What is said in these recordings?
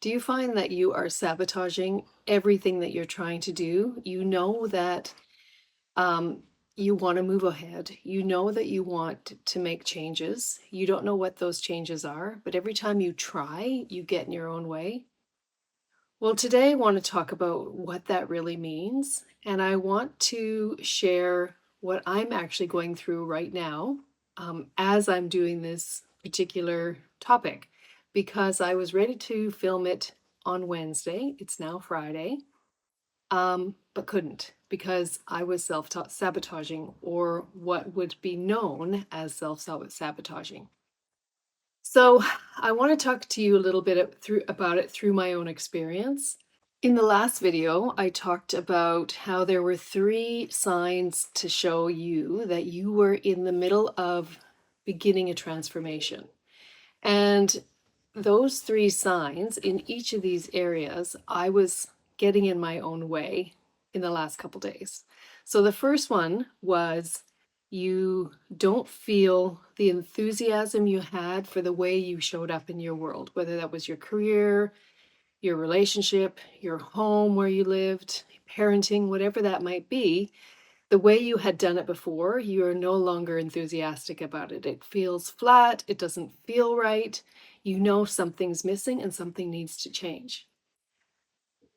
Do you find that you are sabotaging everything that you're trying to do? You know that um, you want to move ahead. You know that you want to make changes. You don't know what those changes are, but every time you try, you get in your own way. Well, today I want to talk about what that really means. And I want to share what I'm actually going through right now as I'm doing this particular topic because I was ready to film it on Wednesday. It's now Friday, but couldn't because I was self sabotaging or what would be known as self sabotaging. So, I want to talk to you a little bit about it through my own experience. In the last video, I talked about how there were three signs to show you that you were in the middle of beginning a transformation. And those three signs in each of these areas, I was getting in my own way in the last couple days. So the first one was you don't feel the enthusiasm you had for the way you showed up in your world, whether that was your career, your relationship, your home where you lived, parenting, whatever that might be, the way you had done it before, you are no longer enthusiastic about it. It feels flat, it doesn't feel right. You know something's missing and something needs to change.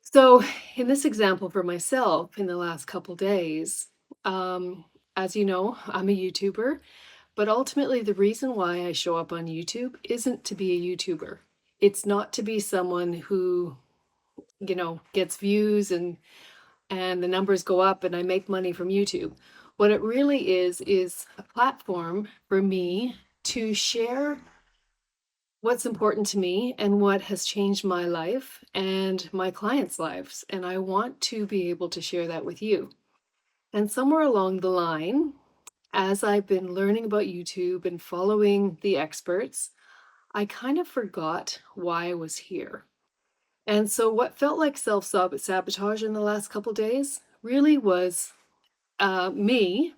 So, in this example for myself, in the last couple days, um, as you know, I'm a YouTuber, but ultimately, the reason why I show up on YouTube isn't to be a YouTuber. It's not to be someone who gets views and the numbers go up and I make money from YouTube. What it really is a platform for me to share what's important to me and what has changed my life and my clients' lives. And I want to be able to share that with you. And somewhere along the line, as I've been learning about YouTube and following the experts, I kind of forgot why I was here. And so, what felt like self sabotage in the last couple days really was me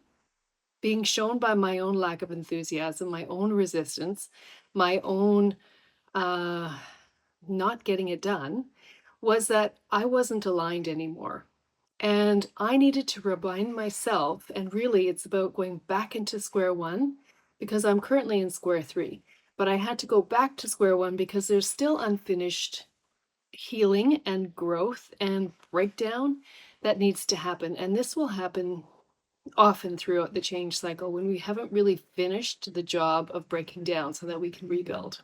being shown by my own lack of enthusiasm, my own resistance, my own uh, not getting it done, was that I wasn't aligned anymore. And I needed to remind myself, and really it's about going back into square one because I'm currently in square three. But I had to go back to square one because there's still unfinished healing and growth and breakdown that needs to happen. And this will happen often throughout the change cycle when we haven't really finished the job of breaking down so that we can rebuild.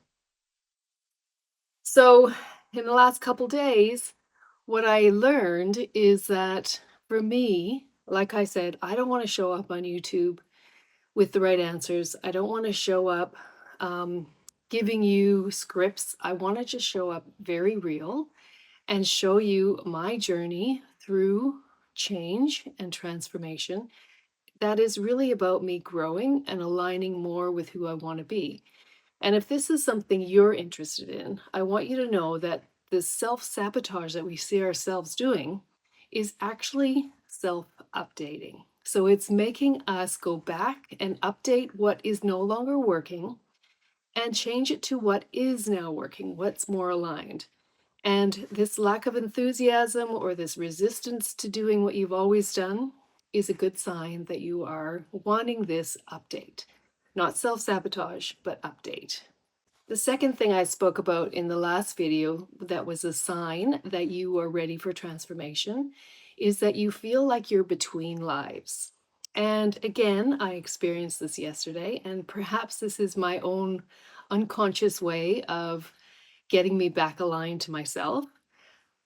So, in the last couple days, what I learned is that for me, like I said, I don't want to show up on YouTube with the right answers. I don't want to show up um, giving you scripts. I want to just show up very real and show you my journey through change and transformation that is really about me growing and aligning more with who I want to be. And if this is something you're interested in, I want you to know that the self sabotage that we see ourselves doing is actually self updating. So it's making us go back and update what is no longer working and change it to what is now working, what's more aligned. And this lack of enthusiasm or this resistance to doing what you've always done is a good sign that you are wanting this update. Not self sabotage, but update. The second thing I spoke about in the last video that was a sign that you are ready for transformation is that you feel like you're between lives. And again, I experienced this yesterday, and perhaps this is my own unconscious way of getting me back aligned to myself.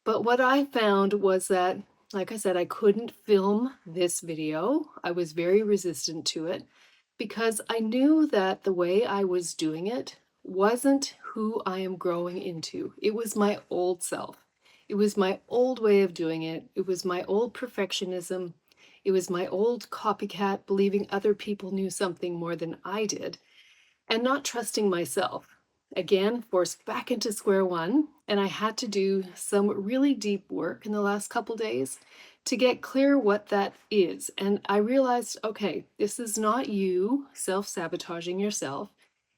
But what I found was that, like I said, I couldn't film this video. I was very resistant to it because I knew that the way I was doing it wasn't who I am growing into. It was my old self. It was my old way of doing it. It was my old perfectionism. It was my old copycat believing other people knew something more than I did and not trusting myself. Again, forced back into square one, and I had to do some really deep work in the last couple days to get clear what that is. And I realized, okay, this is not you self-sabotaging yourself.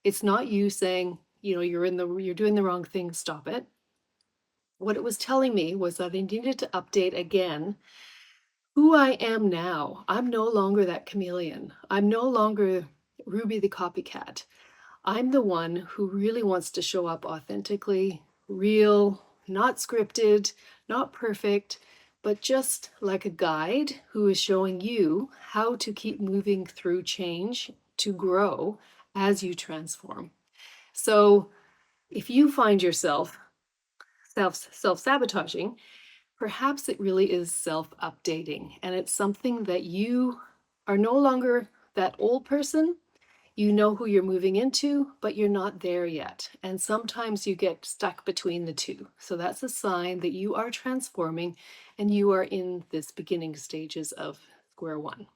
It's not you saying, you're doing the wrong thing, stop it. What it was telling me was that I needed to update again who I am now. I'm no longer that chameleon. I'm no longer Ruby the copycat. I'm the one who really wants to show up authentically, real, not scripted, not perfect, but just like a guide who is showing you how to keep moving through change to grow as you transform. So if you find yourself self-sabotaging, perhaps it really is self-updating, and it's something that you are no longer that old person. You know who you're moving into, but you're not there yet. And sometimes you get stuck between the two. So that's a sign that you are transforming and you are in this beginning stages of square one.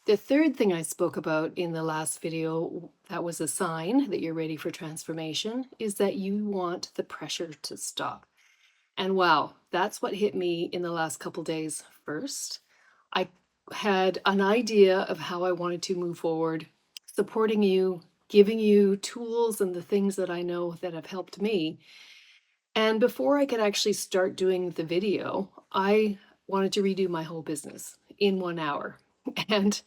The third thing I spoke about in the last video that was a sign that you're ready for transformation is that you want the pressure to stop. And wow, that's what hit me in the last couple days first. I had an idea of how I wanted to move forward, supporting you, giving you tools and the things that I know that have helped me. And before I could actually start doing the video, I wanted to redo my whole business in 1 hour. And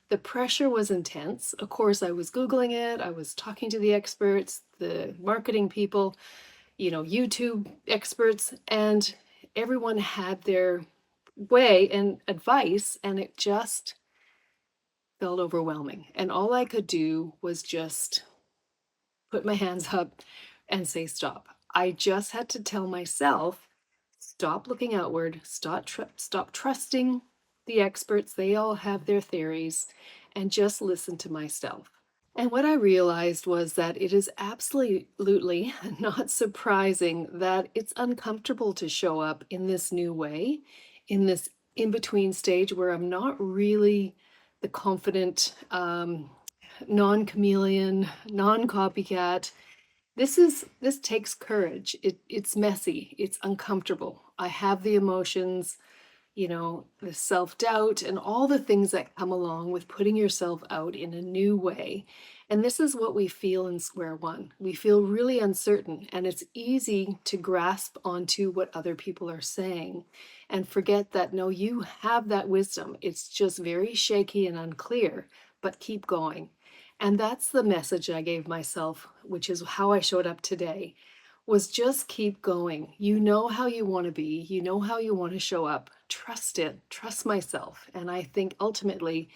the pressure was intense. Of course, I was Googling it, I was talking to the experts, the marketing people, YouTube experts, and everyone had their way and advice, and it just felt overwhelming. And all I could do was just put my hands up and say, stop. I just had to tell myself, stop looking outward, stop trusting the experts. They all have their theories, and just listen to myself. And what I realized was that it is absolutely not surprising that it's uncomfortable to show up in this new way, in this in between stage where I'm not really the confident, non chameleon, non copycat. This takes courage. It's messy, it's uncomfortable. I have the emotions, the self doubt and all the things that come along with putting yourself out in a new way. And this is what we feel in square one. We feel really uncertain, and it's easy to grasp onto what other people are saying and forget that no, you have that wisdom. It's just very shaky and unclear, but keep going. And that's the message I gave myself, which is how I showed up today, was just keep going. You know how you want to be, you know how you want to show up. Trust it, trust myself. And I think ultimately,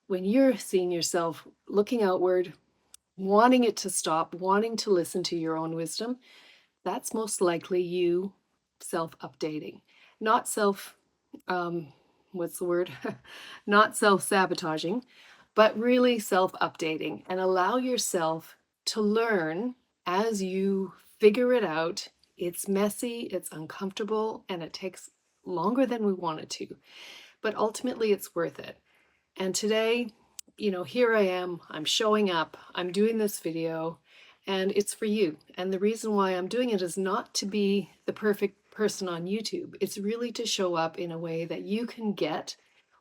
when you're seeing yourself looking outward, wanting it to stop, wanting to listen to your own wisdom, that's most likely you self updating, not self, um, what's the word? Not self sabotaging, but really self updating, and allow yourself to learn as you figure it out. It's messy, it's uncomfortable, and it takes longer than we want it to, but ultimately it's worth it. And today, here I am, I'm showing up, I'm doing this video, and it's for you. And the reason why I'm doing it is not to be the perfect person on YouTube. It's really to show up in a way that you can get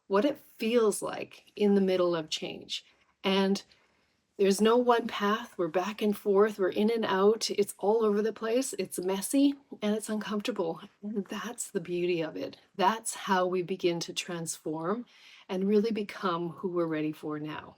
what it feels like in the middle of change. And there's no one path. We're back and forth, we're in and out, it's all over the place, it's messy, and it's uncomfortable. And that's the beauty of it. That's how we begin to transform and really become who we're ready for now.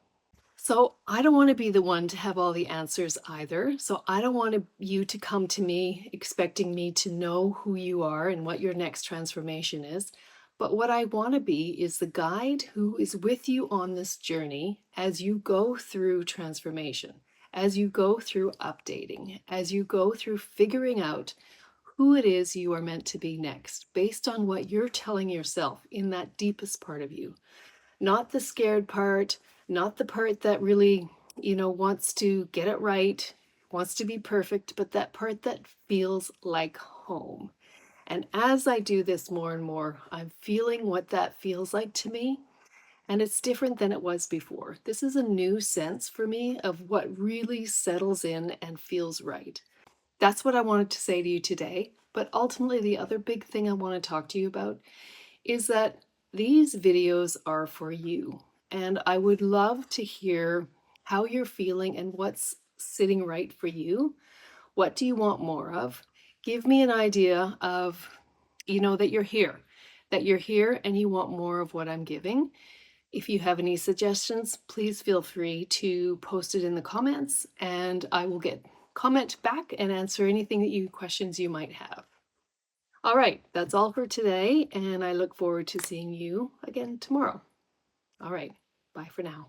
So I don't want to be the one to have all the answers either. So I don't want you to come to me expecting me to know who you are and what your next transformation is. But what I want to be is the guide who is with you on this journey as you go through transformation, as you go through updating, as you go through figuring out who it is you are meant to be next, based on what you're telling yourself in that deepest part of you. Not the scared part, not the part that really, wants to get it right, wants to be perfect, but that part that feels like home. And as I do this more and more, I'm feeling what that feels like to me. And it's different than it was before. This is a new sense for me of what really settles in and feels right. That's what I wanted to say to you today. But ultimately, the other big thing I want to talk to you about is that these videos are for you. And I would love to hear how you're feeling and what's sitting right for you. What do you want more of? Give me an idea of, that you're here and you want more of what I'm giving. If you have any suggestions, please feel free to post it in the comments and I will comment back and answer anything questions you might have. All right, that's all for today, and I look forward to seeing you again tomorrow. All right, bye for now.